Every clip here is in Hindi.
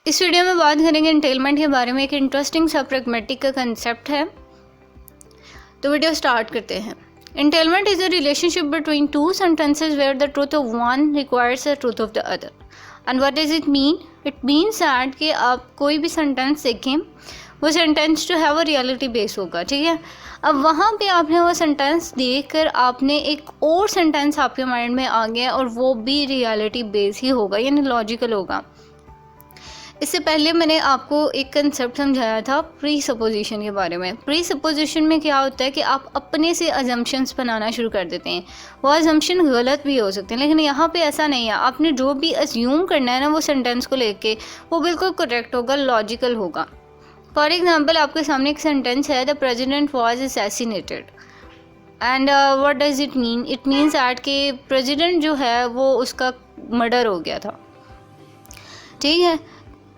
इस वीडियो में बात करेंगे एंटेलमेंट के बारे में। एक इंटरेस्टिंग सा प्रैग्मेटिक का कंसेप्ट है, तो वीडियो स्टार्ट करते हैं। Entailment is a relationship between two sentences where the truth of one requires the truth of the other. And what does it mean? It means that कि आप कोई भी सेंटेंस देखें, वो सेंटेंस जो है वो रियलिटी बेस होगा, ठीक है। अब वहाँ पे आपने वो सेंटेंस देखकर आपने एक और सेंटेंस आपके माइंड में आ गया और वो भी रियलिटी बेस ही होगा, यानी लॉजिकल होगा। इससे पहले मैंने आपको एक कंसेप्ट समझाया था प्री सपोजिशन के बारे में। प्री सपोजिशन में क्या होता है कि आप अपने से अजम्पशंस बनाना शुरू कर देते हैं। वो अजम्पशन गलत भी हो सकते हैं, लेकिन यहाँ पे ऐसा नहीं है। आपने जो भी अज्यूम करना है ना वो सेंटेंस को लेके, वो बिल्कुल करेक्ट होगा, लॉजिकल होगा। फॉर एग्जाम्पल, आपके सामने एक सेंटेंस है, the president was assassinated. And what does it mean? It means that कि प्रेजिडेंट जो है वो उसका मर्डर हो गया था, ठीक है।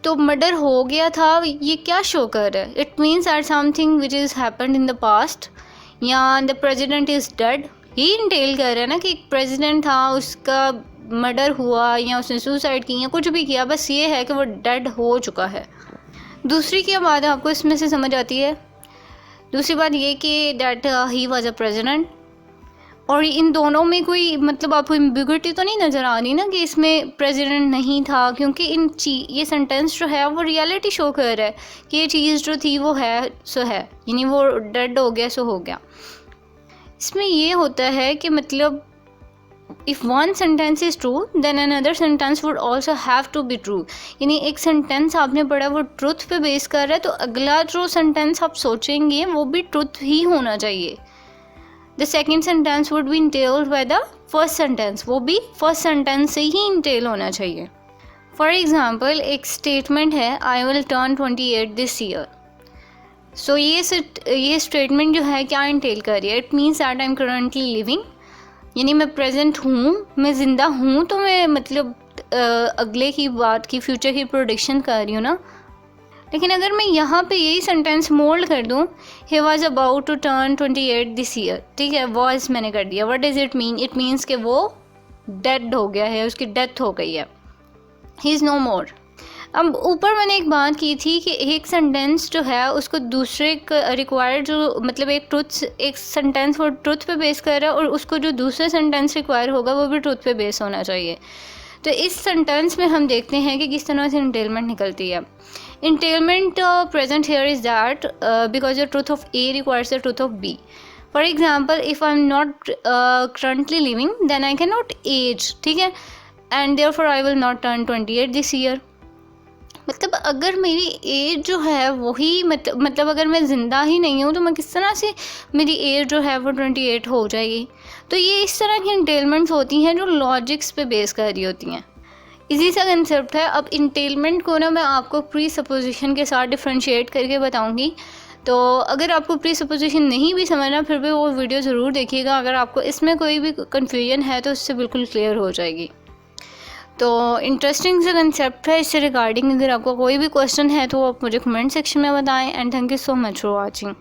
तो मर्डर हो गया था, ये क्या शो कर रहा है? It means that something which is happened in the past, या द प्रेजिडेंट इज़ डेड। ही इंटेल कर रहा है ना कि एक प्रेजिडेंट था, उसका मर्डर हुआ या उसने सुसाइड की या कुछ भी किया, बस ये है कि वो डेड हो चुका है। दूसरी क्या बात है आपको इसमें से समझ आती है? दूसरी बात ये कि that he was a president. और इन दोनों में कोई मतलब आपको एम्बिग्युइटी तो नहीं नज़र आ रही ना कि इसमें प्रेसिडेंट नहीं था, क्योंकि ये सेंटेंस जो है वो रियलिटी शो कर रहा है कि ये चीज़ जो थी वो है सो है, यानी वो डेड हो गया सो हो गया। इसमें ये होता है कि मतलब if one sentence is true then another sentence would also have to be true. यानी एक सेंटेंस आपने पढ़ा वो ट्रुथ पे बेस कर रहा है, तो अगला जो सेंटेंस आप सोचेंगे वो भी ट्रुथ ही होना चाहिए। The second sentence would be entailed by the first sentence, वो भी first sentence से ही entail होना चाहिए। For example, एक statement है I will turn 28 this year। So ये statement जो है क्या entail कर रही है? It means that I'm currently living, यानी मैं present हूँ, मैं ज़िंदा हूँ, तो मैं मतलब अगले की बात की, फ्यूचर की प्रोडिक्शन कर रही हूँ ना। लेकिन अगर मैं यहाँ पे यही सेंटेंस मोल्ड कर दूँ, he was about to turn 28 this year, ठीक है, वॉज मैंने कर दिया। What does it mean? It means कि वो डेड हो गया है, उसकी डेथ हो गई है, ही इज़ नो मोर। अब ऊपर मैंने एक बात की थी कि एक सेंटेंस जो है उसको दूसरे रिक्वायर्ड जो मतलब एक सेंटेंस वो ट्रुथ पे बेस कर रहा है, और उसको जो दूसरा सेंटेंस रिक्वायर होगा वो भी ट्रुथ पे बेस होना चाहिए। तो इस सेंटेंस में हम देखते हैं कि किस तरह से एंटेलमेंट निकलती है। Entailment present here is that because the truth of A requires the truth of B. For example, if I'm not currently living, then I cannot age, ठीक है, and therefore I will not turn 28 this year. मतलब अगर मेरी एज जो है वही मतलब अगर मैं ज़िंदा ही नहीं हूँ तो मैं किस तरह से मेरी एज जो है वो 28 हो जाएगी? तो ये इस तरह की एंटेलमेंट्स होती हैं जो लॉजिक्स पे बेस कर रही होती हैं। इजी सा कंसेप्ट है। अब इंटेलमेंट को ना मैं आपको प्री सपोजिशन के साथ डिफ्रेंशिएट करके बताऊंगी। तो अगर आपको प्री सपोजिशन नहीं भी समझना, फिर भी वो वीडियो ज़रूर देखिएगा। अगर आपको इसमें कोई भी कन्फ्यूजन है तो उससे बिल्कुल क्लियर हो जाएगी। तो इंटरेस्टिंग सा कंसेप्ट है। इससे रिगार्डिंग अगर आपको कोई भी क्वेश्चन है तो आप मुझे कमेंट सेक्शन में बताएं। And thank you so much for watching.